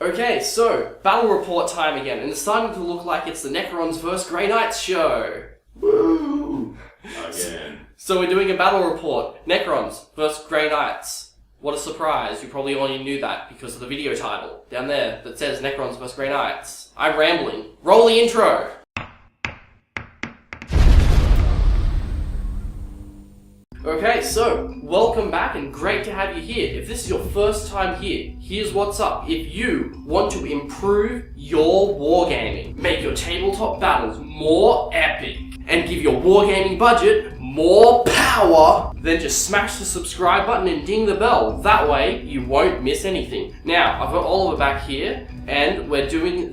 Okay, so battle report time again, and it's starting to look like it's the Necrons vs Grey Knights show. Woo! Again. So we're doing a battle report. Necrons vs Grey Knights. What a surprise. You probably already knew that because of the video title down there that says Necrons vs Grey Knights. I'm rambling. Roll the intro! Okay, so, welcome back and great to have you here. If this is your first time here, here's what's up. If you want to improve your wargaming, make your tabletop battles more epic, and give your wargaming budget more power, then just smash the subscribe button and ding the bell. That way, you won't miss anything. Now, I've got Oliver back here, and we're doing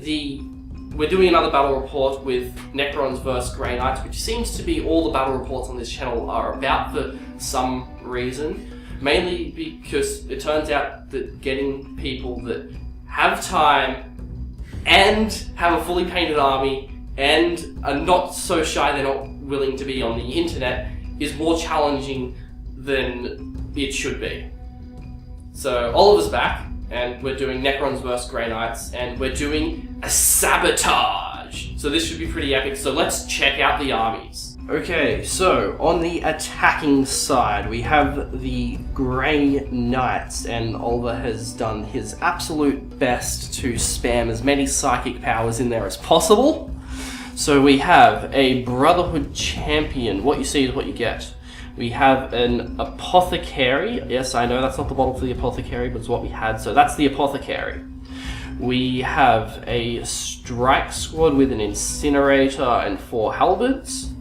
another battle report with Necrons vs Grey Knights, which seems to be all the battle reports on this channel are about for some reason. Mainly because it turns out that getting people that have time and have a fully painted army and are not so shy they're not willing to be on the internet is more challenging than it should be. So Oliver's back, and we're doing Necrons vs Grey Knights, and we're doing a sabotage. So this should be pretty epic, so let's check out the armies. Okay, so on the attacking side, we have the Grey Knights, and Oliver has done his absolute best to spam as many psychic powers in there as possible. So we have a Brotherhood Champion. What you see is what you get. We have an Apothecary. Yes, I know that's not the model for the Apothecary, but it's what we had, so that's the Apothecary. We have a Strike Squad with an Incinerator and 4 Halberds.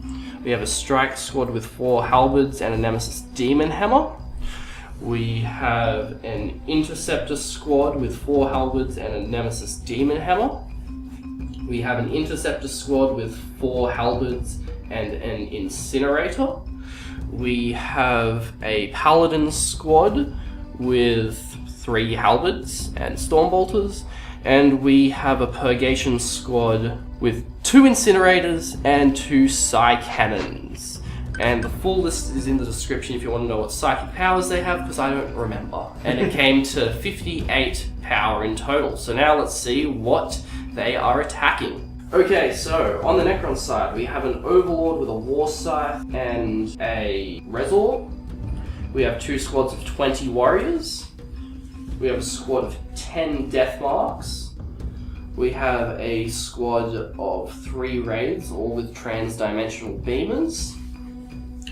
We have a Strike Squad with 4 Halberds and a Nemesis Demon Hammer. We have an Interceptor Squad with 4 Halberds and a Nemesis Demon Hammer. We have an Interceptor Squad with 4 Halberds and an Incinerator. We have a Paladin Squad with 3 Halberds and Stormbolters. And we have a Purgation Squad with 2 Incinerators and 2 Psy Cannons. And the full list is in the description if you want to know what psychic powers they have, because I don't remember. And it came to 58 power in total. So now let's see what they are attacking. Okay, so on the Necron side, we have an Overlord with a War Scythe and a Resor. We have 2 squads of 20 Warriors. We have a squad of 10 Death Marks. We have a squad of 3 Raids, all with trans-dimensional beamers.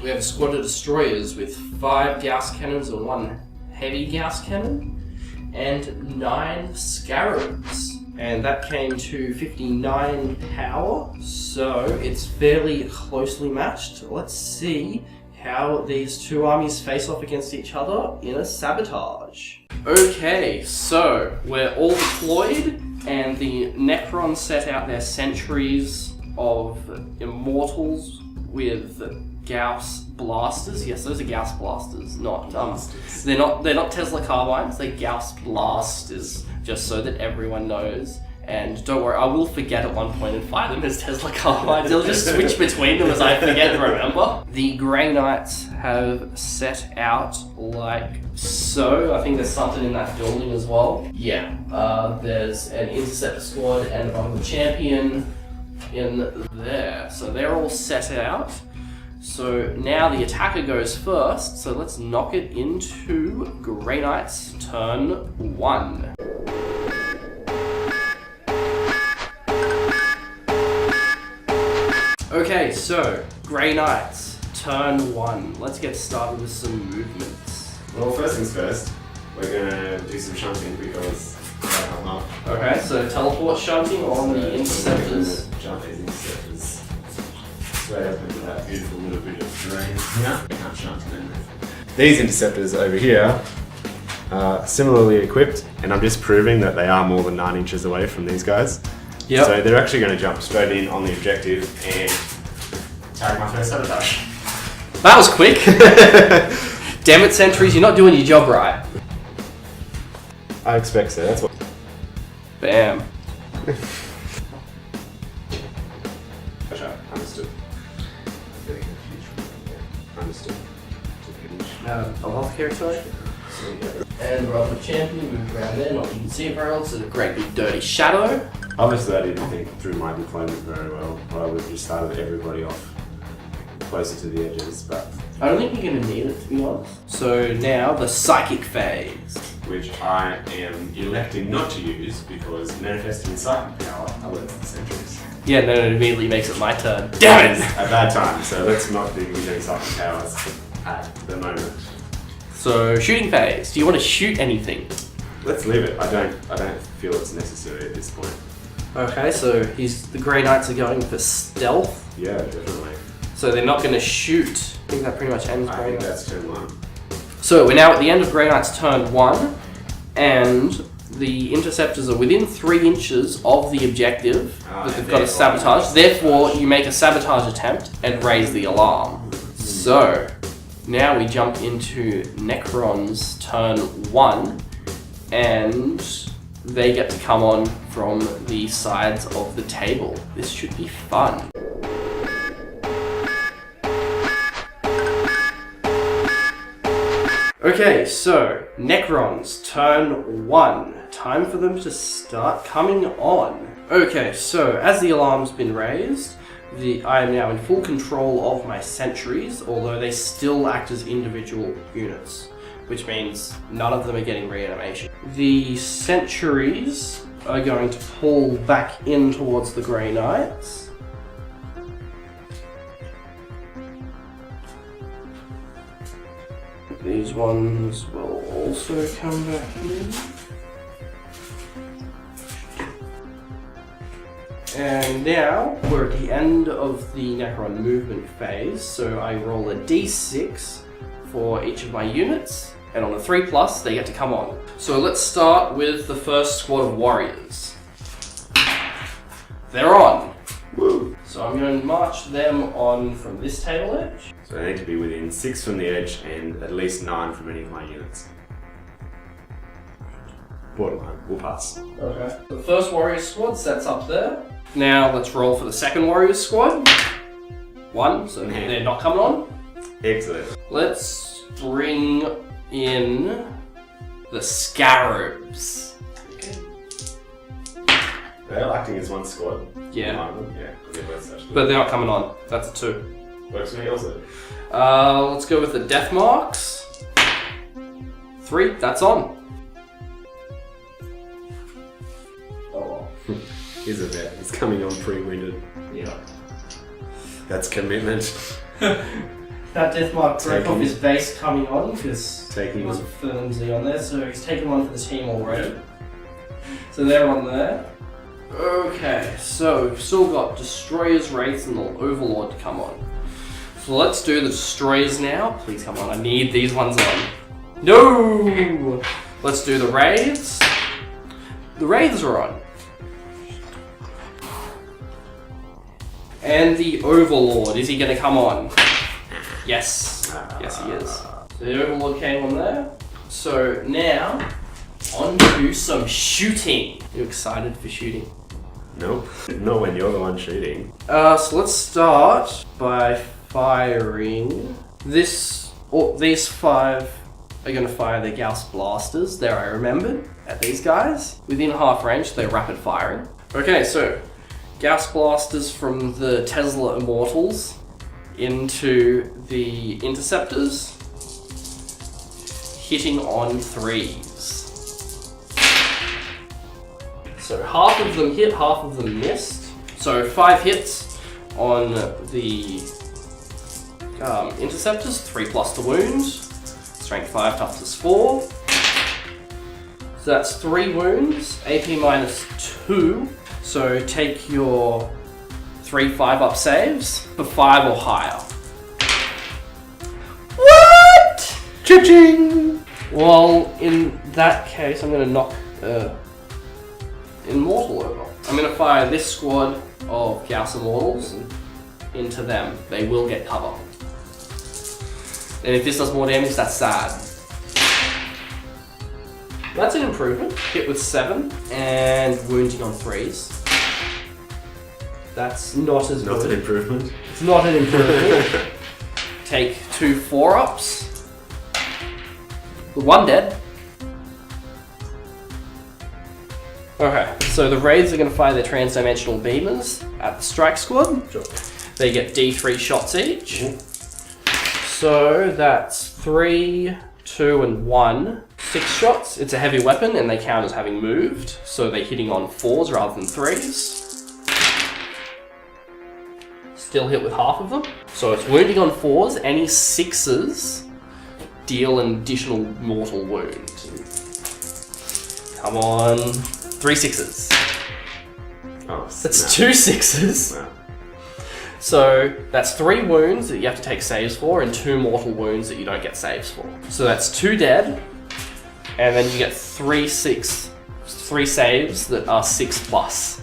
We have a squad of Destroyers with 5 Gauss Cannons and 1 Heavy Gauss Cannon, and 9 Scarabs. And that came to 59 power, so it's fairly closely matched. Let's see how these 2 armies face off against each other in a sabotage. Okay, so we're all deployed, and the Necrons set out their sentries of Immortals with Gauss blasters. Yes, those are Gauss blasters, not they're not Tesla carbines, they're Gauss blasters, just so that everyone knows. And don't worry, I will forget at one point and fire them as Tesla carbines. They'll just switch between them as I forget to remember. The Grey Knights have set out like so. I think there's something in that building as well. Yeah, there's an Interceptor Squad and a Brotherhood Champion in there. So they're all set out. So now the attacker goes first, so let's knock it into Grey Knights turn 1. Okay, so Grey Knights turn 1. Let's get started with some movements. Well, first things first, we're gonna do some shunting because I'm up. Okay, so teleport shunting on the Interceptors. Jump these Interceptors straight up into that beautiful little bit of terrain here. You can't shunt them. These Interceptors over here are similarly equipped, and I'm just proving that they are more than 9 inches away from these guys. Yep. So they're actually going to jump straight in on the objective and tag my first sabotage. That was quick. Damn it, sentries, you're not doing your job right. I expect so, that's what. Bam. Gotcha, understood. Understood. A health character. And And we're up with champion, move around there, not that you can see it very well, so it's a great big dirty shadow. Obviously, I didn't think through my deployment very well. I would have just started everybody off closer to the edges, but I don't think you're going to need it, to be honest. So now, the psychic phase. which I am electing not to use because manifesting psychic power alerts the sentries. Yeah, no, it immediately makes it my turn. Damn it! A bad time, so let's not do any psychic powers at the moment. So, shooting phase. Do you want to shoot anything? Let's leave it. I don't feel it's necessary at this point. Okay, so the Grey Knights are going for stealth. Yeah, definitely. So they're not going to shoot. I think that pretty much ends I Grey think Knights. that's turn 1. So we're now at the end of Grey Knight's turn 1, and the interceptors are within 3 inches of the objective that they've got to sabotage. Therefore, you make a sabotage attempt and raise the alarm. So now we jump into Necron's turn 1, and they get to come on from the sides of the table. This should be fun. Okay, so Necrons, turn 1. Time for them to start coming on. Okay, so as the alarm's been raised, I am now in full control of my sentries, although they still act as individual units, which means none of them are getting reanimation. The sentries are going to pull back in towards the Grey Knights. These ones will also come back in. And now we're at the end of the Necron movement phase, so I roll a d6 for each of my units, and on a 3+, they get to come on. So let's start with the first squad of warriors. They're on. Woo! So I'm going to march them on from this table edge. So I need to be within 6 from the edge and at least 9 from any of my units. Borderline, we'll pass. Okay. The first warrior squad sets up there. Now let's roll for the second warrior squad. 1, so they're not coming on. Excellent. Let's bring in the Scarabs. Okay. They're acting as one squad. Yeah. Yeah, they're both such. But they're not coming on. That's a 2. Works for me also. Let's go with the Death Marks. 3, that's on. Oh well. Here's a vet. It's coming on pre-winded. Yeah. That's commitment. That Death Mark broke off his base coming on because he was flimsy on there, so he's taken one for the team already. So they're on there. Okay, so we've still got Destroyers, Wraiths, and the Overlord to come on. So let's do the Destroyers now. Please come on, I need these ones on. No! Let's do the Wraiths. The Wraiths are on. And the Overlord, is he going to come on? Yes. Yes, he is. So the Overlord came on there. So now, on to some shooting. Are you excited for shooting? Nope. Not when you're the one shooting. So let's start by firing these 5 are going to fire their Gauss blasters. There, I remembered. At these guys. Within half range, they're rapid firing. Okay, so Gauss blasters from the Tesla Immortals into the Interceptors, hitting on 3s. So half of them hit, half of them missed. So 5 hits on the Interceptors, 3+ to wound, strength 5, toughness 4. So that's 3 wounds, AP -2. So take your 3 5-up saves for 5 or higher. What? Cha-ching! Well, in that case, I'm going to knock Immortal over. I'm going to fire this squad of Gauss Immortals into them. They will get cover. And if this does more damage, that's sad. That's an improvement. Hit with 7 and wounding on 3s. That's not as Not good. an improvement. It's not an improvement. Take 2 4-ups. 1 dead. Okay, so the raids are going to fire their transdimensional beamers at the strike squad. Sure. They get D3 shots each. So that's 3, 2, and 1. 6 shots. It's a heavy weapon and they count as having moved. So they're hitting on 4s rather than 3s. Still hit with half of them. So it's wounding on 4s. Any 6s deal an additional mortal wound. Come on. 3 6s. Oh, That's 2 6s. Wow. So that's 3 wounds that you have to take saves for and 2 mortal wounds that you don't get saves for. So that's 2 dead, and then you get 3 saves that are 6 plus.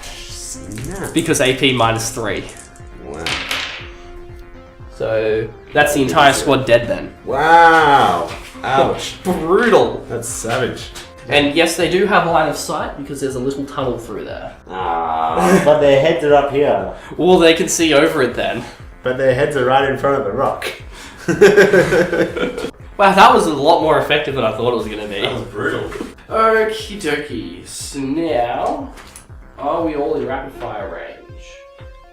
Snap. Because AP minus 3. Wow. So that's the entire squad dead then. Wow. Ouch. Brutal. That's savage. And yes, they do have line of sight because there's a little tunnel through there. But their heads are up here. Well, they can see over it then. But their heads are right in front of the rock. Wow, that was a lot more effective than I thought it was going to be. That was brutal. Okie dokie. So now, are we all in rapid fire range?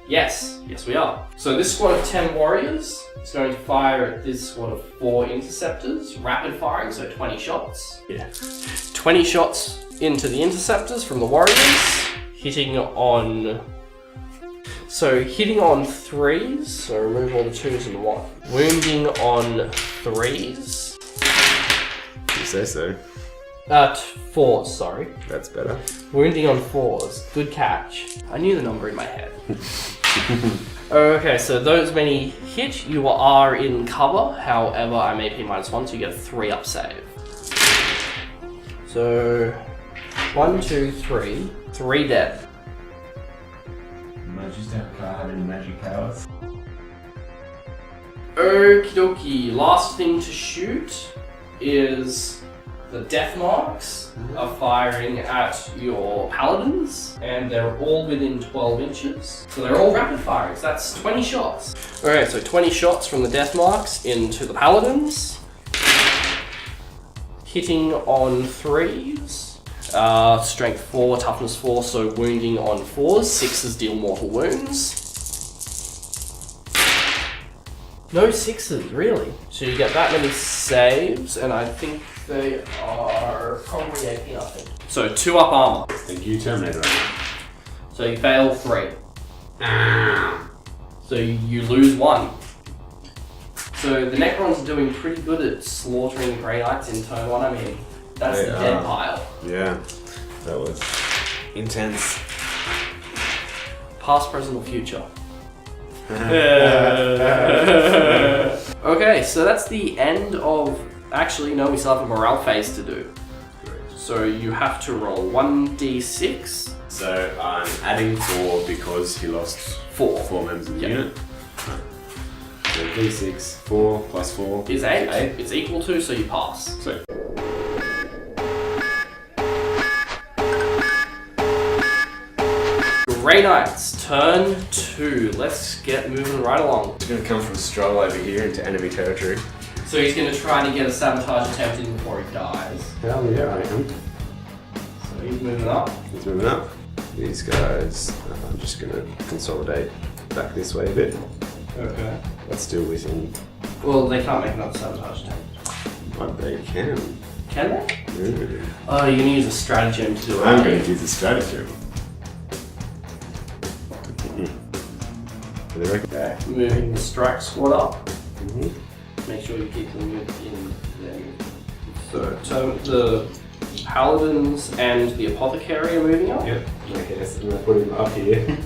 Yes, we are. So this squad of 10 warriors is going to fire at this squad of 4 interceptors, rapid firing, so 20 shots. Yeah. 20 shots into the interceptors from the warriors, hitting on 3s, so remove all the 2s and 1. Wounding on 3s. You say so. 4s, sorry. That's better. Wounding on 4s. Good catch. I knew the number in my head. Okay, so those many hit, you are in cover. However, I'm AP minus 1, so you get a 3 up save. So, 1, 2, 3. 3 dead. Can't have any magic powers. Okie dokie. Last thing to shoot is the death marks are firing at your paladins, and they're all within 12 inches. So they're all rapid firing, so that's 20 shots. Alright, so 20 shots from the death marks into the paladins. Hitting on 3s. Strength 4, toughness 4, so wounding on 4s. 6s deal mortal wounds. No 6s, really. So you get that many saves, and I think they are probably AP, I think. So 2 up armor. Thank you, Terminator. So you fail 3. So you lose 1. So the Necrons are doing pretty good at slaughtering Grey Knights in turn 1. I mean, that's They the dead are. pile. Yeah. That was intense. Past, present, or future. Okay, so that's the end of... Actually, no, we still have a morale phase to do. So you have to roll 1d6. So I'm adding 4 because he lost 4. 4 members of the Yep. unit. So D6, 4 plus 4 Is 8. 8. It's equal to, so you pass. So Grey Knights, turn 2. Let's get moving right along. he's going to come from Stroll over here into enemy territory. So he's going to try to get a sabotage attempt in before he dies. Hell yeah, I am. So he's moving up. He's moving up. These guys, I'm just going to consolidate back this way a bit. Okay. But still within Well, they can't make another sabotage attempt. what they can. Can they? Ooh. Oh, you're going to use a stratagem to do it. I'm going to use a stratagem. Okay. Moving the strike squad up. Mm-hmm. Make sure you keep them in there. So the paladins and the apothecary are moving up. Yep. Okay, so I'm going to put him up here.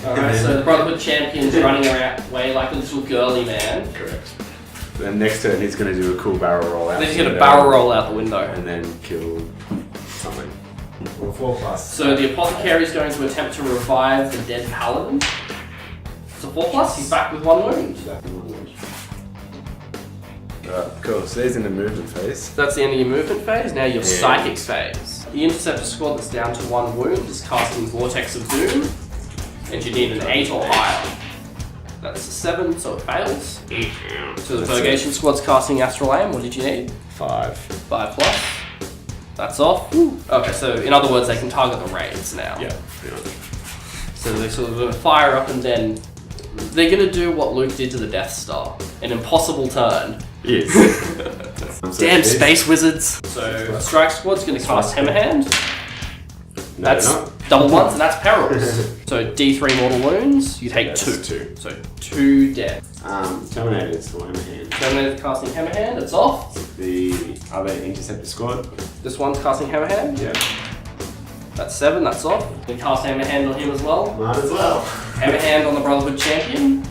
Alright, so the Brotherhood champion's running away like a little girly man. Correct. Then next turn he's going to do a cool barrel roll out. Then he's the going to window barrel roll out the window. and then kill something. Or 4+. So the apothecary is going to attempt to revive the dead paladin. It's a 4+, he's back with 1 wound. Cool, so he's in the movement phase. That's the end of your movement phase, now your Yeah. psychic phase. The interceptor squad that's down to 1 wound is casting Vortex of Doom, and you need an 8 or higher. That's a 7, so it fails. So the That's Purgation squad's casting Astral Aim, what did you need? 5. 5+. That's off. Okay, so in other words, they can target the raids now. Yeah, pretty much. So they sort of fire up and then they're going to do what Luke did to the Death Star. An impossible turn. Yes. Damn space wizards. So Strike Squad's going to cast Hammerhand. No, That's they're not. double ones and that's perils. So D3 mortal wounds, you take That's 2. two. So 2 death. Terminators for Hammerhand. Terminator casting Hammerhand, it's off. The other Interceptor squad. This one's casting Hammerhand. Yeah. That's 7, that's off. We cast Hammerhand on him as well. Might as well. Hammerhand on the Brotherhood Champion.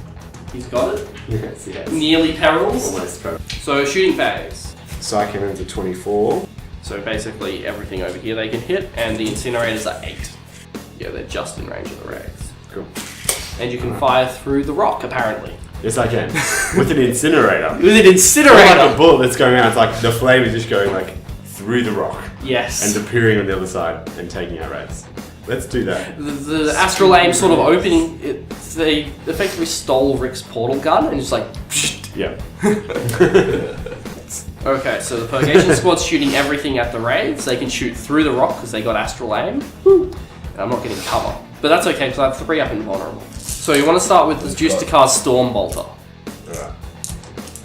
He's got it. Yes, yes. Nearly perils. Almost pro. So shooting phase. Psychonauts are 24. So basically everything over here they can hit, and the incinerators are 8. Yeah, they're just in range of the rays. Cool. And you can fire through the rock, apparently. Yes, I can. With an incinerator. With an Or incinerator! like a bullet that's going out. It's like the flame is just going like through the rock Yes. and appearing on the other side and taking out rays. Let's do that. The Astral Aim sort of opening, they effectively stole Rick's portal gun and just like, psht. Yeah. Okay, so the Purgation Squad's shooting everything at the raids. They can shoot through the rock because they got Astral Aim. And I'm not getting cover. But that's okay because I have 3 up invulnerable. So you want to start with the Juice to cast Storm Bolter. Alright.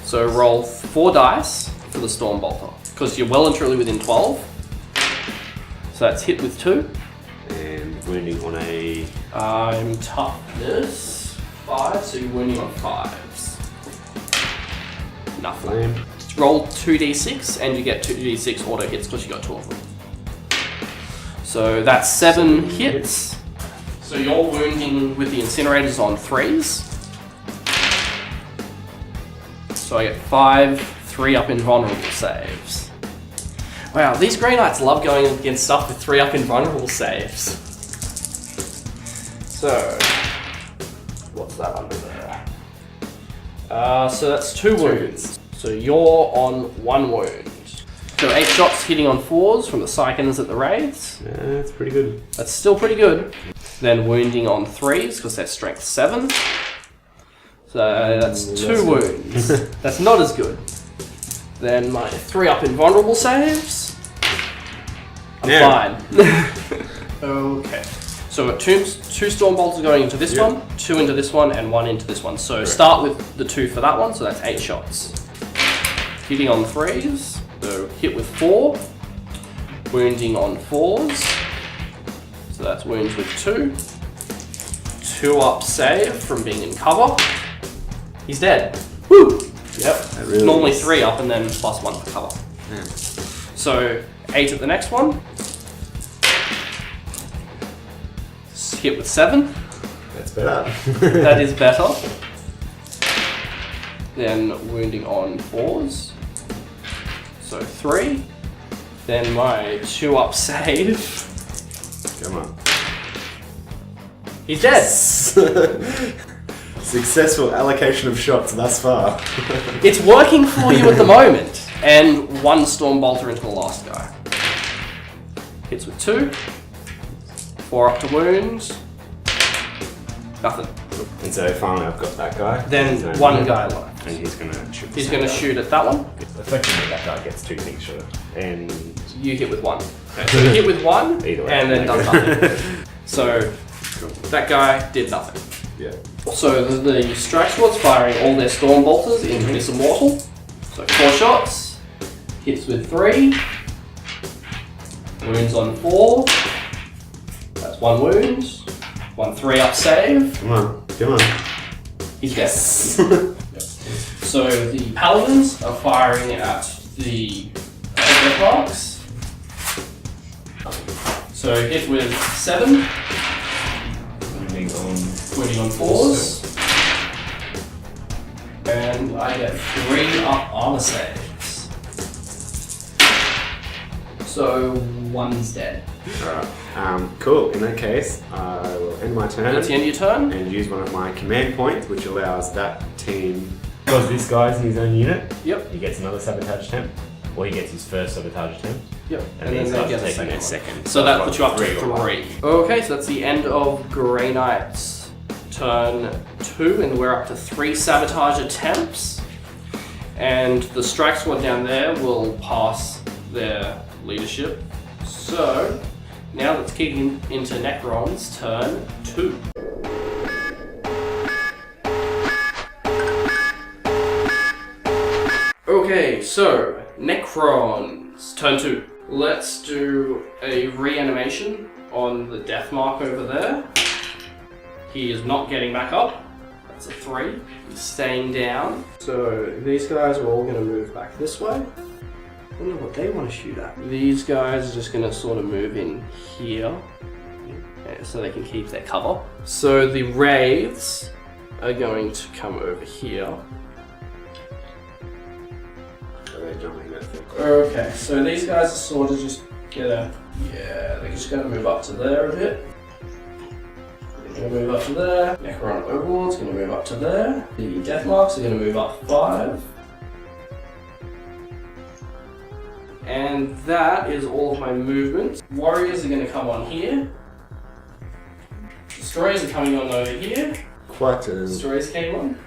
So roll 4 dice for the Storm Bolter because you're well and truly within 12. So that's hit with 2. And wounding on a. I'm toughness 5, so you're wounding on 5s. Nothing. Flame. Roll 2d6 and you get 2d6 auto hits because you got 2 of them. So that's 7 hits. So you're wounding with the incinerators on 3s. So I get 5 3-up invulnerable saves. Wow, these Grey Knights love going against stuff with 3-up invulnerable saves. So, what's that under there? So that's 2 wounds. So you're on 1 wound. So 8 shots hitting on 4s from the Psychons at the raids. Yeah, that's pretty good. That's still pretty good. Then wounding on 3s because they're strength 7. So that's 2 wounds. That's not as good. Then my 3-up invulnerable saves. I'm Yeah. fine. Okay. So we've got 2 Storm Bolts going into this one, 2 into this one, and 1 into this one. So start with the 2 for that one, so that's 8 shots. Hitting on 3s, so hit with 4. Wounding on 4s, so that's wounds with 2. 2-up save from being in cover. He's dead. Woo! Yep. Really Normally is. 3 up and then +1 for cover. Yeah. So 8 at the next one. Hit with 7. That's better. That is better. Then wounding on 4s. So 3. Then my 2-up save. Come on. He's dead. Successful allocation of shots thus far. It's working for you at the moment. And 1 Storm Bolter into the last guy. Hits with 2. 4 up to wounds. Nothing. And so finally I've got that guy. Then So- 1 guy left. And he's gonna shoot. He's going to shoot at that one. Effectively, that guy gets 2 things shot. And You hit with 1. Okay, so you hit with 1 Either way. and then does nothing. So that guy did nothing. yeah. So the Strike Squad's firing all their Storm Bolters into this Immortal. So 4 shots. Hits with 3. Wounds on 4. That's 1 wound. 1 3-up save. Come on. Come on. He's dead. So the Paladins are firing at the Death Marks. So hit with 7. Wounding on. Wounding on 4s. And I get 3-up armor saves. So 1's dead. Alright. Cool. In that case, I will end my turn. That's the end of your turn. And use one of my command points, which allows that team. Because this guy's in his own unit, Yep. he gets another sabotage attempt, or he gets his first sabotage attempt, Yep. and, then these they guys get are a taking second their one. second. So that I've puts you up to got 3. Okay, so that's the end of Grey Knight's turn 2, and we're up to 3 sabotage attempts. And the Strike Squad down there will pass their leadership So, now let's kick into Necron's turn 2. Okay, so Necron's turn 2. Let's do a reanimation on the death mark over there. He is not getting back up. That's a 3. He's staying down. So these guys are all going to move back this way. I wonder what they want to shoot at. These guys are just going to sort of move in here so they can keep their cover. So the wraiths are going to come over here. Are they jumping that thing? Okay, so these guys are sort of just they're just going to move up to there a bit. They're going to move up to there. Necron Overlord's going to move up to there. The Deathmarks are going to move up 5. And that is all of my movements. Warriors are going to come on here. Destroyers are coming on over here. Quite Destroyers came on.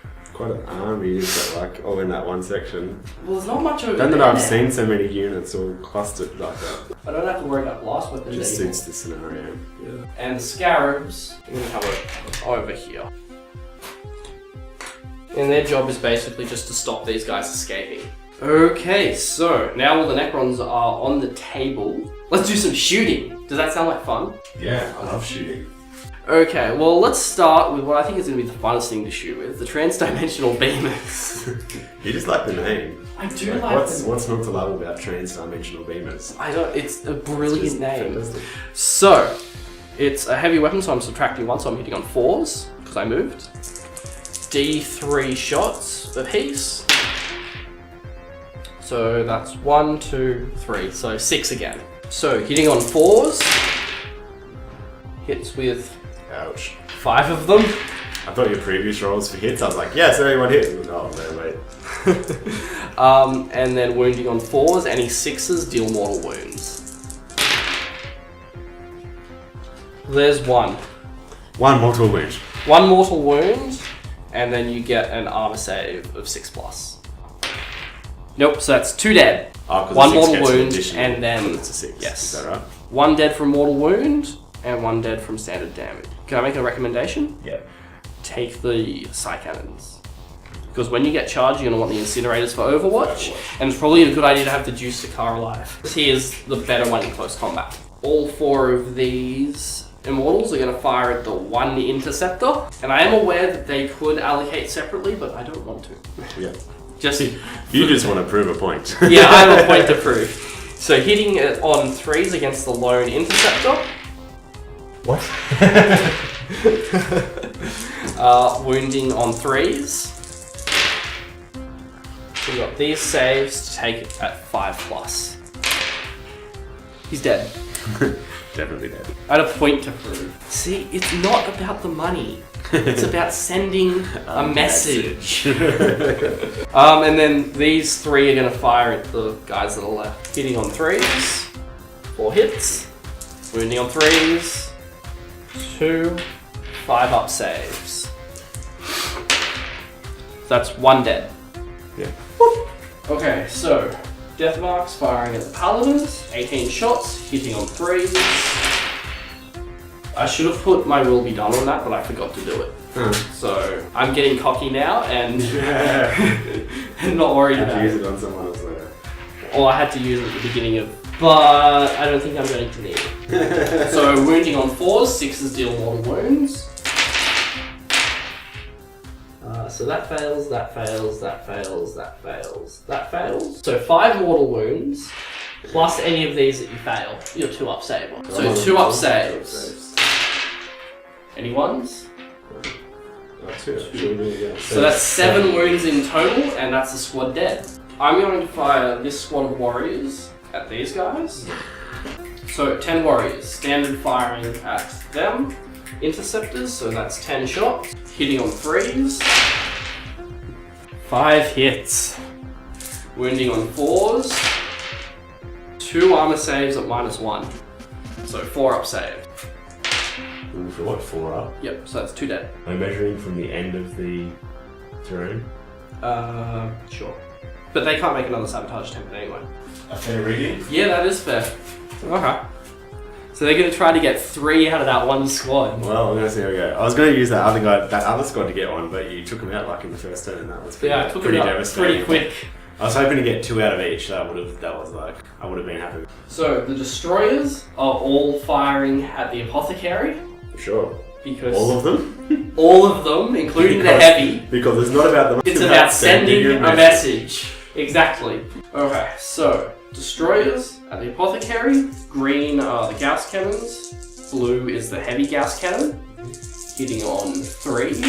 an army, is that like all in that one section? Well, there's not much over Don't there. know I've seen so many units all clustered like that. I don't have to worry about blast weapons It just anymore. suits the scenario. Yeah. And the Scarabs are going to come over here. And their job is basically just to stop these guys escaping. Okay, so now all the Necrons are on the table. Let's do some shooting. Does that sound like fun? Yeah, I love shooting. Okay, well let's start with what I think is going to be the funnest thing to shoot with, the Transdimensional Beamers. You just like the name. I do like what's not to love about Transdimensional Beamers? it's a brilliant It's name. fantastic. So, it's a heavy weapon, so I'm subtracting 1, so I'm hitting on 4s, because I moved. D3 shots apiece. So that's 1, 2, 3, so 6 again. So hitting on 4s, hits with Ouch. 5 of them. I thought your previous rolls for hits, I was like, yes, everyone hit. Oh, no, wait. And then wounding on 4s, any 6s deal mortal wounds. There's 1. One mortal wound. 1 mortal wound, and then you get an armor save of 6+. Nope, so that's 2 dead. Oh, 'cause 1 the 6 mortal gets an wound, additional, and then it's a 6. yes. Is that right? 1 dead from mortal wound, and 1 dead from standard damage. Can I make a recommendation? Yeah. Take the Psy Cannons. Because when you get charged, you're going to want the Incinerators for Overwatch, and it's probably a good idea to have the Juice to Car alive. Here's the better one in close combat. All 4 of these Immortals are going to fire at the 1 Interceptor, and I am aware that they could allocate separately, but I don't want to. Yeah. Just You just want to prove a point. yeah, I have a point to prove. So hitting it on 3s against the lone Interceptor. What? Wounding on 3s. So we've got these saves to take it at 5+. He's dead. Definitely dead. I had a point to prove. See, it's not about the money. It's about sending a message. And then these 3 are going to fire at the guys that are left. Hitting on 3s. 4 hits. Wounding on 3s. 2. 5 up saves. That's 1 dead. Yeah. Okay, so Deathmarks firing at the Paladins. 18 shots, hitting on 3s. I should have put my will be done on that, but I forgot to do it. So I'm getting cocky now and and not worried Have about to use it. it on someone else later. Or I had to use it at the beginning of, but I don't think I'm going to need it. So wounding on 4s, 6s deal mortal wounds. So that fails, that fails, that fails, that fails, that fails. So 5 mortal wounds, plus any of these that you fail. You're 2 up save on. So 2 up saves. Any ones? So that's 7 wounds in total, and that's the squad dead. I'm going to fire this squad of warriors at these guys. So 10 warriors, standard firing at them. Interceptors, so that's 10 shots. Hitting on 3s. 5 hits. Wounding on 4s. 2 armor saves at -1. So 4 up saved. For what? 4 up? Yep, so that's 2 dead. I'm measuring from the end of the terrain. Sure. But they can't make another sabotage attempt anyway. A fair reading? Yeah, that is fair. Okay. So they're going to try to get 3 out of that one squad. Well, we're gonna see how we go. I was gonna use that other squad to get one, but you took him out like in the first turn, and that was pretty, Yeah, I took pretty it up devastating. pretty quick. I was hoping to get 2 out of each. I would have been happy. So the destroyers are all firing at the apothecary For sure. because All of them? all of them, including the Because- heavy, Because it's not about the it's about sending a message. Exactly. Okay, so destroyers at the apothecary, green are the Gauss cannons, blue is the heavy Gauss cannon, hitting on 3s.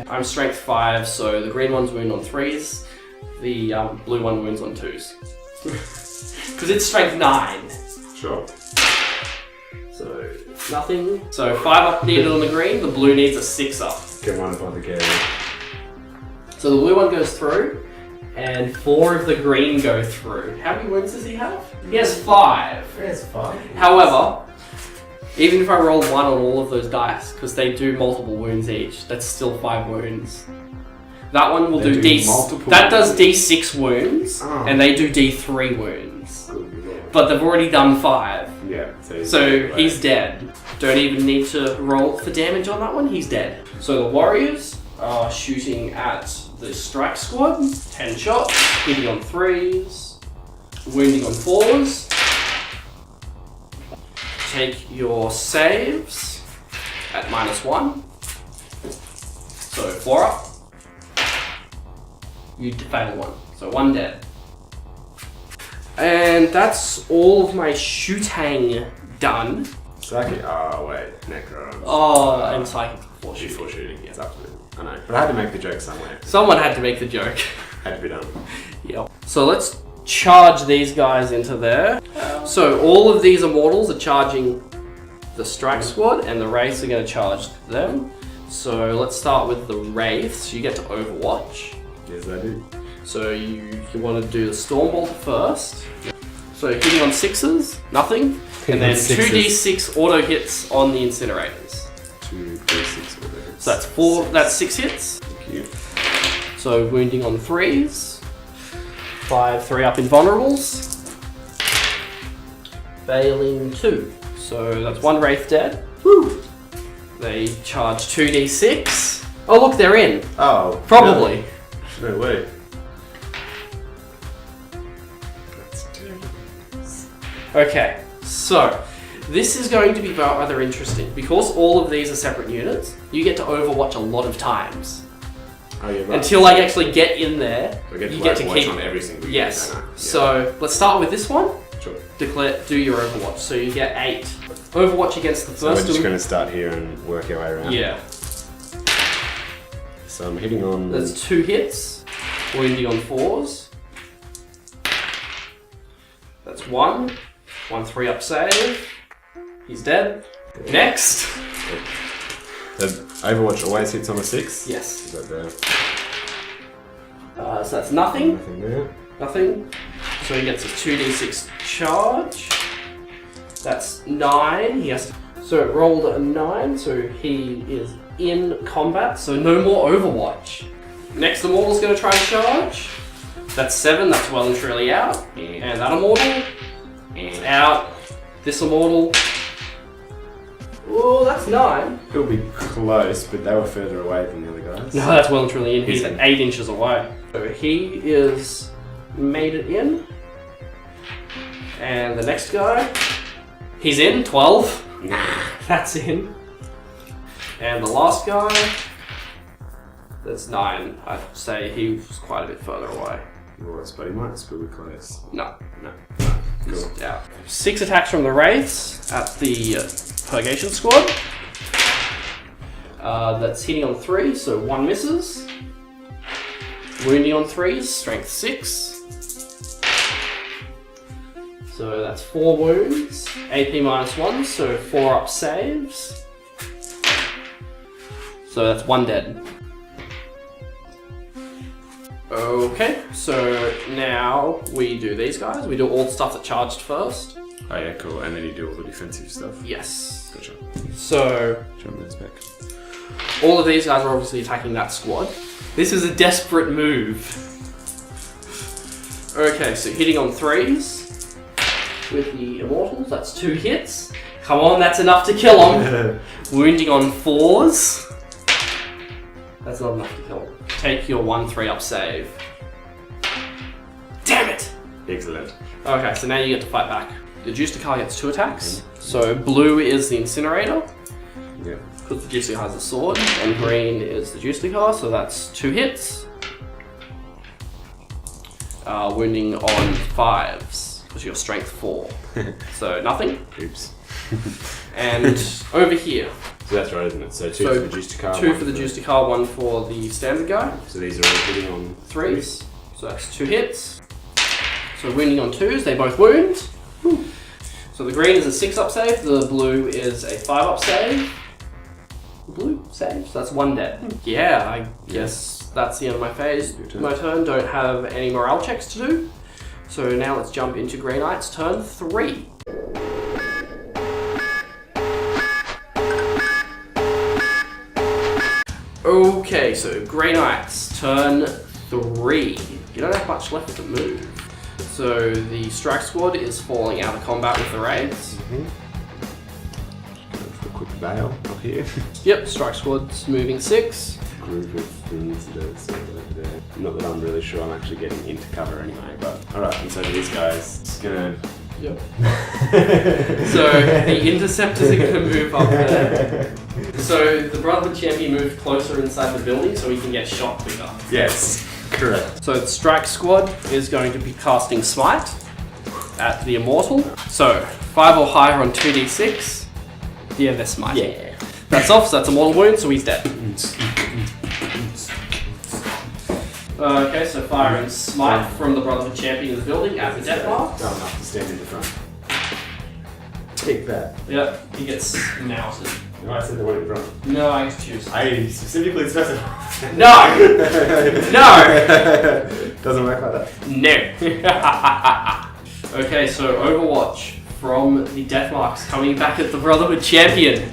I'm strength 5, so the green ones wound on 3s, the blue one wounds on 2s. Because it's strength 9. Sure. So, nothing. So, 5 up needed on the green, the blue needs a 6 up. Get one upon the carry. So, the blue one goes through, and 4 of the green go through. How many wounds does he have? He has 5. There's 5. However, even if I roll 1 on all of those dice, because they do multiple wounds each, that's still 5 wounds. That one will They do do multiple That does wounds. D6 wounds, Oh. and they do D3 wounds. Good lord. But they've already done 5. Yeah. So he's dead. Don't even need to roll for damage on that one, he's dead. So the warriors are shooting at the strike squad. 10 shots, hitting on 3s, wounding on 4s. Take your saves at -1. So 4 up. You fail 1. So 1 dead. And that's all of my shooting done. Psychic. Oh wait, Necro. Oh, and psychic before shooting. Before shooting. Yes, absolutely. I know, but I had to make the joke somewhere. Someone had to make the joke. Had to be done. Yep. So let's charge these guys into there. So all of these immortals are charging the strike squad, and the wraiths are going to charge them. So let's start with the wraiths. You get to Overwatch. Yes, I do. So you want to do the Stormbolt first. So hitting on 6s, nothing. And then 2d6 auto hits on the incinerators. 2d6 whatever. So that's 4. That's 6 hits. Thank you. So wounding on 3s. 5 3-up invulnerables. Failing 2. So that's 1 wraith dead. Woo! They charge 2d6. Oh look, they're in. Oh. Probably. Really? No way. That's terrible. Okay, so this is going to be rather interesting. Because all of these are separate units, you get to Overwatch a lot of times. Oh yeah. Right. Until I actually get in there, We get to you get to watch keep... on every single. Yes. unit, don't I? Yeah. So let's start with this one. Sure. Do your Overwatch. So you get 8. Overwatch against the So we're first just one. going to start here and work our way around. Yeah. So I'm hitting on. That's 2 hits. Wounding on 4s. That's 1. 1 3-up save. He's dead. Next. The Overwatch always hits on a 6. Yes. Is that there? So that's nothing. Nothing there. Nothing. So he gets a 2d6 charge. That's 9. He has to... So it rolled a 9, so he is in combat, so no more Overwatch. Next immortal's going to try and charge. That's 7, that's well and truly out. And that immortal, out. This immortal, oh, that's 9. It'll be close, but they were further away than the other guys. No, that's well and truly in. He's He's at in. 8 inches away. So he is made it in. And the next guy, he's in, 12. Nah. That's in. And the last guy, that's 9. I'd say he was quite a bit further away. He was, but he might still be close. No. No. He's Cool. out. 6 attacks from the Wraiths at the Purgation Squad. That's hitting on 3, so 1 misses. Wounding on 3s, strength 6. So that's 4 wounds. AP -1, so 4 up saves. So that's 1 dead. Okay, so now we do these guys. We do all the stuff that charged first. Oh yeah, cool. And then you do all the defensive stuff. Yes. Gotcha. So Jump those back. all of these guys are obviously attacking that squad. This is a desperate move. Okay, so hitting on 3s. with the Immortals. That's 2 hits. Come on, that's enough to kill him. Wounding on 4s. That's not enough to kill him. Take your 1/3 up save. Damn it! Excellent. Okay, so now you get to fight back. The Justicar gets 2 attacks. So blue is the Incinerator, Yeah. because the Justicar has a sword, and green is the Justicar, so that's 2 hits. Wounding on 5s, because you're strength 4. So nothing. Oops. And over here, So that's right, isn't it? So 2 So, for the Justicar. 2 1 for the Justicar, 1 for the standard guy. So these are all hitting on 3s, so that's 2 hits. So wounding on 2s, they both wound. So the green is a 6 up save, the blue is a 5 up save. Blue saves, so that's 1 dead. Yeah, I guess that's the end of my phase. Your turn. My turn, don't have any morale checks to do. So now let's jump into Grey Knight's turn 3. Okay, so Grey Knight's turn 3. You don't have much left to move. So the strike squad is falling out of combat with the raids. Go for a quick veil up here. Yep, strike squad's moving 6. Group of things that are sort of over there. Not that I'm really sure I'm actually getting into cover anyway, but alright, and so this guy's just gonna. Yep. So the interceptors are going to move up there. So the Brotherhood Champion moved closer inside the building so he can get shot quicker. Yes, correct. So the strike squad is going to be casting Smite at the Immortal. So 5 or higher on 2d6. Yeah, they're Smite. Yeah. That's off, so that's a mortal wound, so he's dead. Okay, so firing Smite from the Brotherhood Champion in the building at the death marks. Not enough to stand in the front. Take that. Yep, he gets mounted. No, I said the one in front. No, I get to choose. I specifically specified. No! No! Doesn't work like that. No. Okay, so Overwatch from the death marks coming back at the Brotherhood Champion.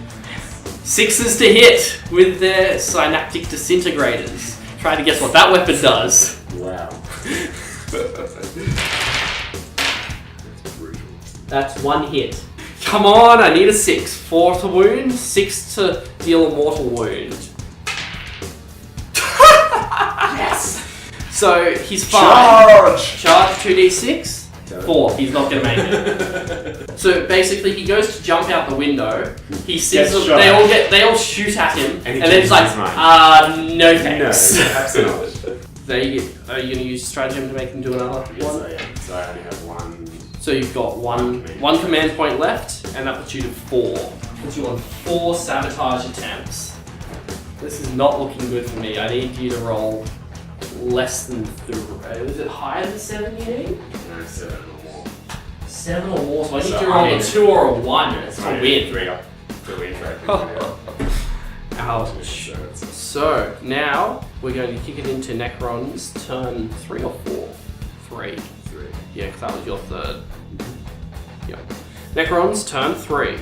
6s to hit with their Synaptic Disintegrators. Try to guess what that weapon does. Wow. That's brutal. That's 1 hit. Come on, I need a 6. 4 to wound, 6 to deal a mortal wound. Yes! So he's fine. Charge 2d6. 4. He's not gonna make it. So basically, he goes to jump out the window. He sees them. They all shoot at him, and then he's like, no thanks. No, absolutely. Are you gonna use stratagem to make them do another Yes, one? I am. So I only have 1. So you've got one command point left, and that puts you to 4. Puts you on 4 sabotage attempts. This is not looking good for me. I need you to roll less than 3. Is it higher than 7 you need? No, 7 or more. 7 or more, so I need So to roll I a need 2 or a 1 to I need win. 3 up to win. Ouch. So now we're going to kick it into Necron's turn 3 or 4? 3. 3. Yeah, because that was your 3rd. Yep. Necron's turn 3.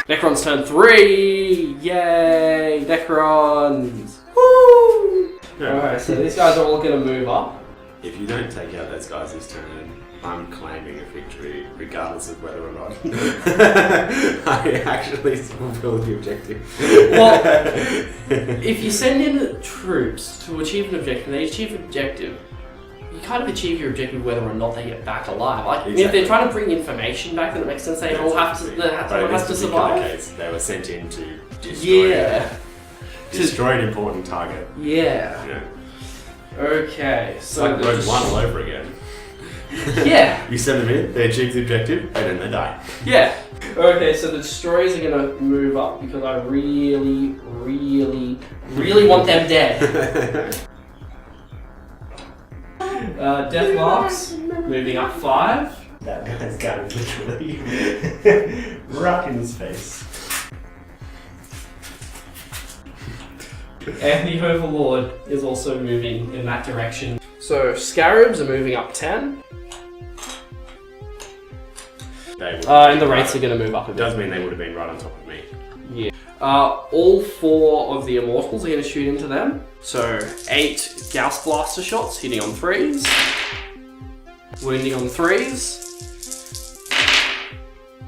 Necron's turn 3! Yay! Necrons! Woo! Alright, so these guys are all going to move up. If you don't take out those guys this turn, I'm claiming a victory, regardless of whether or not I actually fulfill the objective. Well, if you send in troops to achieve an objective, they achieve an objective, you kind of achieve your objective whether or not they get back alive. Like, if they're trying to bring information back, then it makes sense they all have to, everyone has to survive. Case, they were sent in to destroy, destroy an important target. Yeah. Yeah. Okay, It's so like Rogue One all over again. yeah. You send them in, they achieve the objective, and then they die. Yeah. Okay, so the destroyers are gonna move up because I really want them dead. Death marks moving up 5. That guy's gun is literally right in his face. And the Overlord is also moving in that direction. So Scarabs are moving up 10. They would And the Wraiths are going to move up a It bit. does mean they would have been right on top of me. Yeah. All 4 of the Immortals are going to shoot into them. So 8 Gauss Blaster shots, hitting on 3s. Wounding on 3s.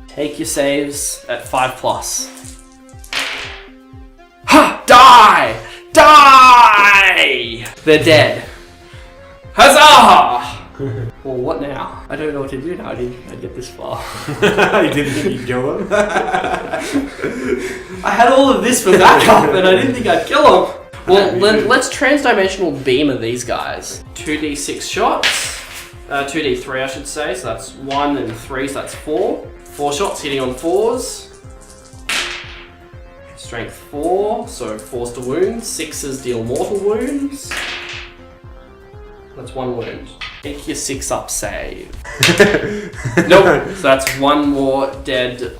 Take your saves at 5+. Ha! Die! Die! They're dead. Huzzah! Well, what now? I don't know what to do now. I didn't get this far. You didn't think you'd kill them? I had all of this for backup, and I didn't think I'd kill them. Well, let's transdimensional beam of these guys. 2d6 shots. 2d3, I should say. So that's 1 and 3, so that's 4. 4 shots hitting on 4s. Strength 4, so 4s to wound. 6s deal mortal wounds. That's 1 wound. Take your 6-up save. Nope. So that's 1 more dead.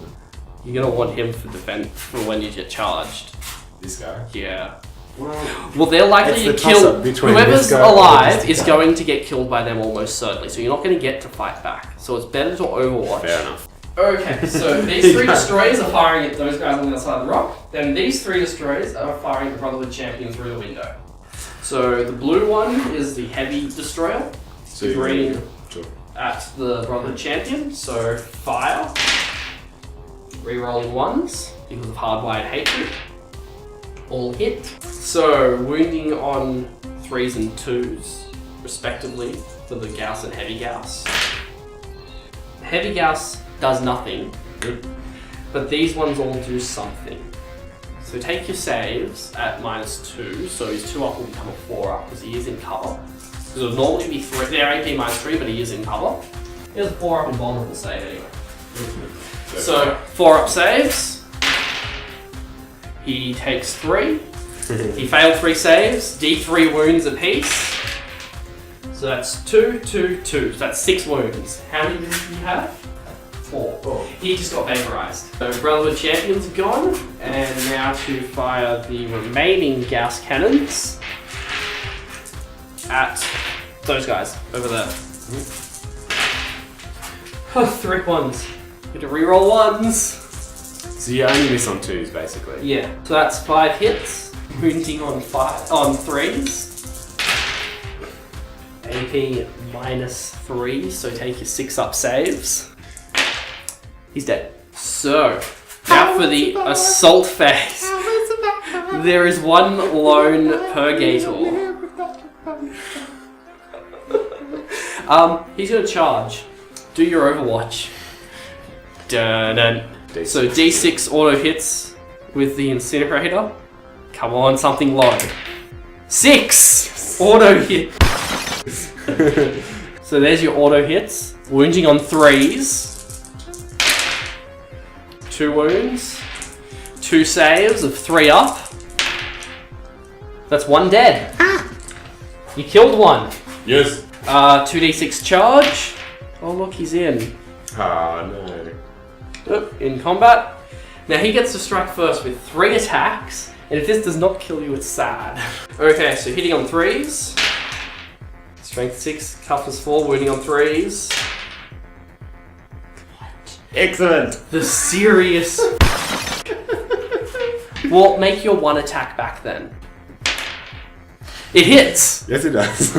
You're gonna want him for defense for when you get charged. This guy? Yeah. Well, they're likely to It's the kill toss-up between whoever's this guy and alive this is guy. going to get killed by them almost certainly. So you're not going to get to fight back. So it's better to Overwatch. Fair enough. Okay, so these 3 destroyers are firing at those guys on the other side of the rock. Then these 3 destroyers are firing the Brotherhood champion through the window. So the blue one is the heavy destroyer. So Green Sure. at the Brotherhood champion. So fire. Rerolling 1s because of hardwired hatred. All hit. So wounding on 3s and 2s, respectively, for the Gauss and Heavy Gauss. Heavy Gauss does nothing, but these ones all do something. So take your saves at -2, so his 2 up will become a 4 up because he is in cover. Because it would normally be 3, they're AP -3, but he is in cover. He has a 4 up and vulnerable save anyway. So 4 up saves. He takes 3. He failed 3 saves. D3 wounds apiece. So that's 2, 2, 2. So that's 6 wounds. How many did he have? 4. He just got vaporized. So Brotherhood champions are gone. And now to fire the remaining Gauss cannons at those guys over there. 3 ones. Get to reroll 1s. So you only miss on 2s, basically. Yeah, so that's 5 hits, wounding on 3s. AP -3, so take your 6-up saves. He's dead. So, now for the assault phase. There is 1 lone Purgator. He's gonna charge. Do your Overwatch. Dun-dun. So D6 auto hits with the incinerator. Come on, something low. 6 auto hit. So there's your auto hits. Wounding on 3s. 2 wounds. 2 saves of 3 up. That's 1 dead. You killed 1. Yes. 2d6 charge. Oh look, he's in. Ah, no. In combat. Now he gets to strike first with 3 attacks, and if this does not kill you, it's sad. Okay, so hitting on 3s. Strength 6, toughness 4, wounding on 3s. Excellent. The serious... Well, make your 1 attack back then. It hits! Yes, it does.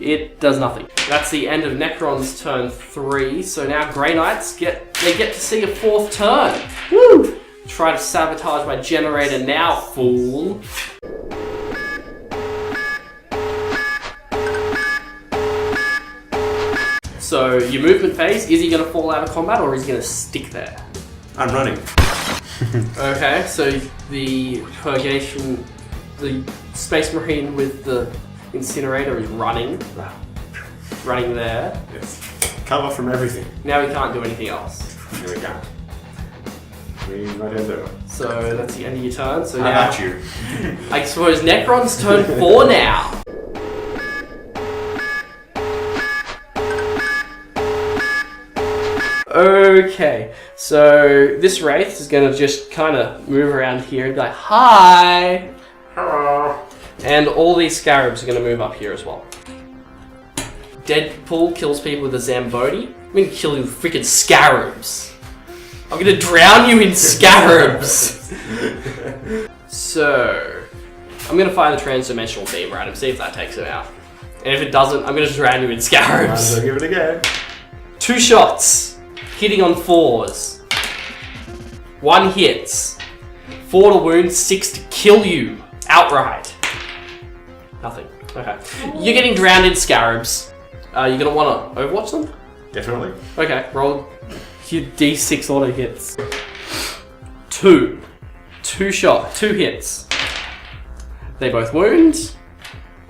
It does nothing. That's the end of Necron's turn 3. So now Grey Knights get to see a 4th turn. Woo! Try to sabotage my generator now, fool. So your movement phase, is he going to fall out of combat or is he going to stick there? I'm running. Okay, so the Purgation, the Space Marine with the incinerator is running there. Yes. Cover from everything. Now we can't do anything else. Here we go. Right hand over. So that's the end of your turn. So How now about you? I suppose Necron's turn 4 now. Okay, so this Wraith is going to just kind of move around here and be like, hi! Hello. And all these Scarabs are going to move up here as well. Deadpool kills people with a Zamboni. I'm going to kill you with freaking Scarabs. I'm gonna drown you in scarabs. So, I'm gonna fire the transdimensional beam at him, see if that takes him out. And if it doesn't, I'm gonna drown you in scarabs. I'll give it a go. 2 shots, hitting on 4s. 1 hits. 4 to wound, 6 to kill you outright. Nothing. Okay. You're getting drowned in scarabs. You're gonna wanna overwatch them? Definitely. Okay, roll your D6 auto hits. 2. 2 hits. They both wound.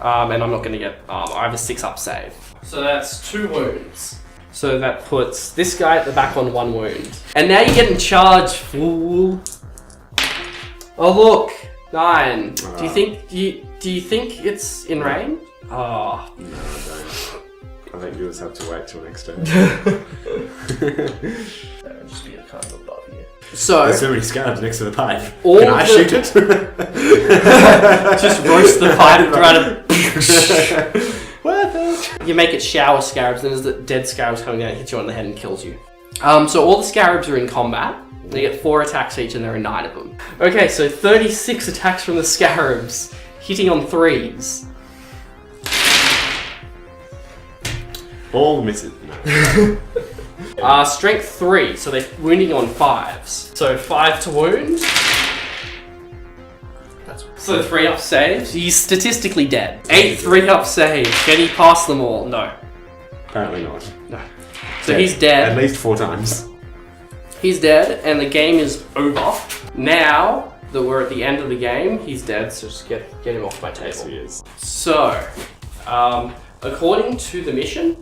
And I'm not gonna get I have a 6-up save. So that's 2 wounds. So that puts this guy at the back on 1 wound. And now you're getting charged, fool. Oh look, 9. Do you think it's in range? Oh. No, I don't. I think you'll just have to wait till next turn. That'll just be a kind of above here. So there's so many scarabs next to the pipe. All Can I shoot it? just roast the pipe and try to. You make it shower scarabs, then there's the dead scarabs coming out, hit you on the head and kills you. So all the scarabs are in combat. They get 4 attacks each and there are 9 of them. Okay, so 36 attacks from the scarabs, hitting on 3s. All misses. No. Strength 3, so they're wounding on 5s. So 5 to wound. So 3-up saves. He's statistically dead. 8 3-up saves. Can he pass them all? No. Apparently not. No. So he's dead. At least 4 times. He's dead, and the game is over. Now that we're at the end of the game, he's dead, so just get him off my table. Yes, he is. So, according to the mission,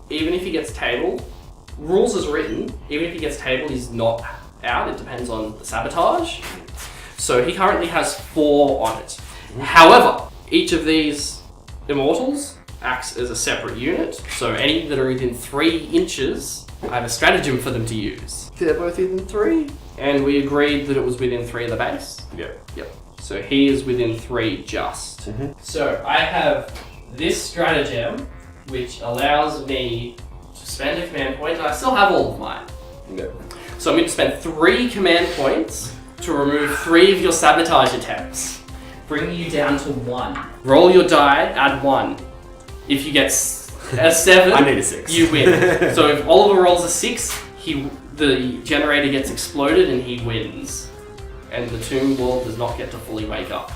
even if he gets tabled, rules as written, even if he gets tabled, he's not out. It depends on the sabotage. So he currently has 4 on it. However, each of these immortals acts as a separate unit. So any that are within 3 inches, I have a stratagem for them to use. They're both within 3. And we agreed that it was within 3 of the base. Yep. Yep. So he is within 3 just. So I have this stratagem, which allows me to spend a command point. I still have all of mine. Yep. So I'm going to spend 3 command points to remove 3 of your sabotage attempts, bringing you down to 1. Roll your die, add 1. If you get a 7, I need a 6. You win. So if Oliver rolls a 6, the generator gets exploded and he wins. And the Tomb Lord does not get to fully wake up.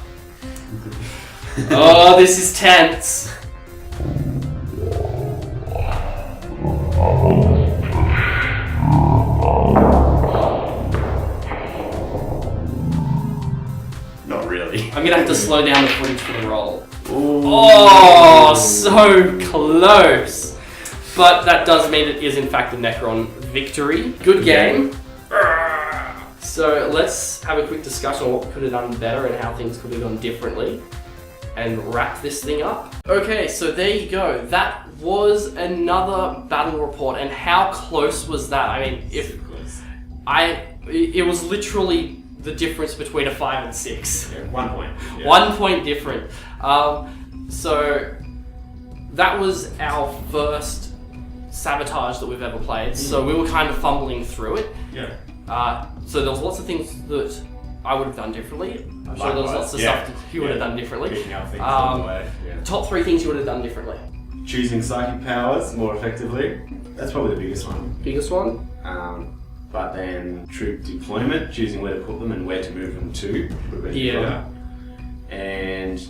Oh, this is tense. Not really. I'm gonna have to slow down the footage for the roll. Ooh. Oh, so close. But that does mean it is in fact a Necron victory. Good game. So let's have a quick discussion on what we could have done better and how things could have gone differently and wrap this thing up. Okay, so there you go. That was another battle report, and how close was that? I mean, it was literally the difference between a 5 and 6. Yeah, 1 point. Yeah. 1 point different. So that was our first sabotage that we've ever played. So we were kind of fumbling through it. Yeah. So there was lots of things that I would have done differently. I'm sure there was lots of stuff that you would have done differently. Picking up things along the way. Yeah. Top 3 things you would have done differently. Choosing psychic powers more effectively. That's probably the biggest one. Biggest one? But then troop deployment, choosing where to put them and where to move them to. Would have been better. And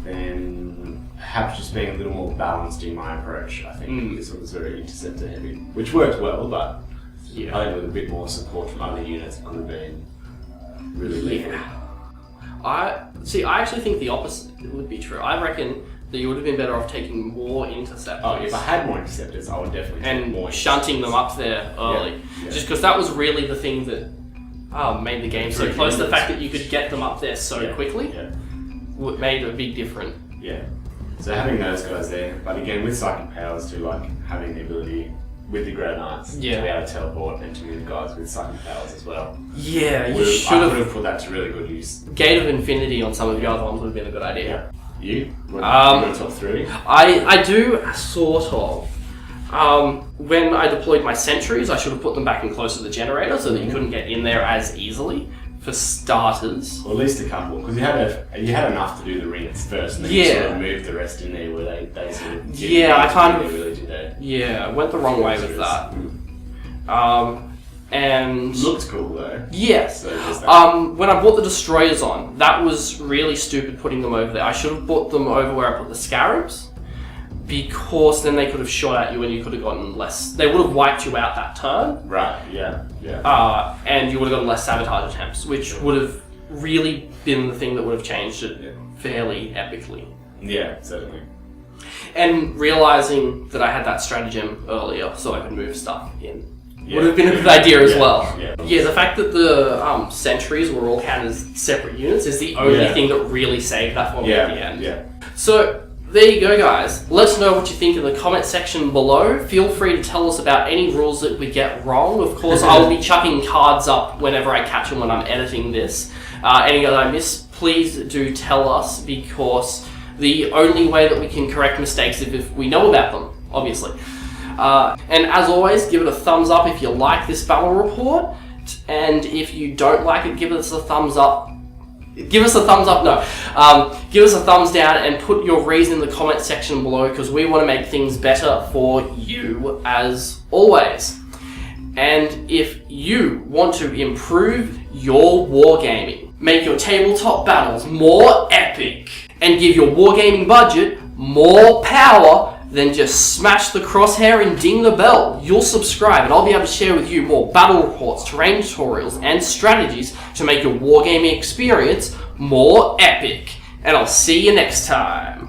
then perhaps just being a little more balanced in my approach, I think. This one was very interceptor heavy, which worked well, but I think with a bit more support from other units, it could have been really lethal. I actually think the opposite would be true. I reckon that you would have been better off taking more interceptors. Oh, if I had more interceptors, I would definitely take more and shunting them up there early. Yeah. Just because that was really the thing that made the game so close. The fact that you could get them up there so quickly made a big difference. Yeah. So having those guys there, but again with psychic powers too, like having the ability with the Grey Knights to be able to teleport and to move guys with psychic powers as well. Yeah, you I should would have. have put that to really good use. Gate of Infinity on some of the other ones would have been a good idea. You? You got a top 3? I do sort of. When I deployed my sentries, I should have put them back in close to the generator so that you couldn't get in there as easily. For starters. Or at least a couple, because you had enough to do the rings first, and then you sort of moved the rest in there where they sort of... I went the wrong way with that. And... Looks cool though. Yes. So just that. When I brought the destroyers on, that was really stupid putting them over there. I should have brought them over where I put the scarabs, because then they could have shot at you and you could have gotten less... They would have wiped you out that turn. Right, yeah. And you would have gotten less sabotage attempts, which would have really been the thing that would have changed it fairly epically. Yeah, certainly. And realising that I had that stratagem earlier so I could move stuff in would have been a good idea as well. Yeah, the fact that the sentries were all counted as separate units is the only thing that really saved that for me at the end. Yeah. So, there you go, guys. Let us know what you think in the comment section below. Feel free to tell us about any rules that we get wrong. Of course, I will be chucking cards up whenever I catch them when I'm editing this. Any that I miss, please do tell us, because the only way that we can correct mistakes is if we know about them, obviously. And as always, give it a thumbs up if you like this battle report, and if you don't like it, give us a thumbs up. Give us a thumbs up, give us a thumbs down and put your reason in the comment section below, because we want to make things better for you as always. And if you want to improve your wargaming, make your tabletop battles more epic, and give your wargaming budget more power, then just smash the crosshair and ding the bell. You'll subscribe and I'll be able to share with you more battle reports, terrain tutorials, and strategies to make your wargaming experience more epic. And I'll see you next time.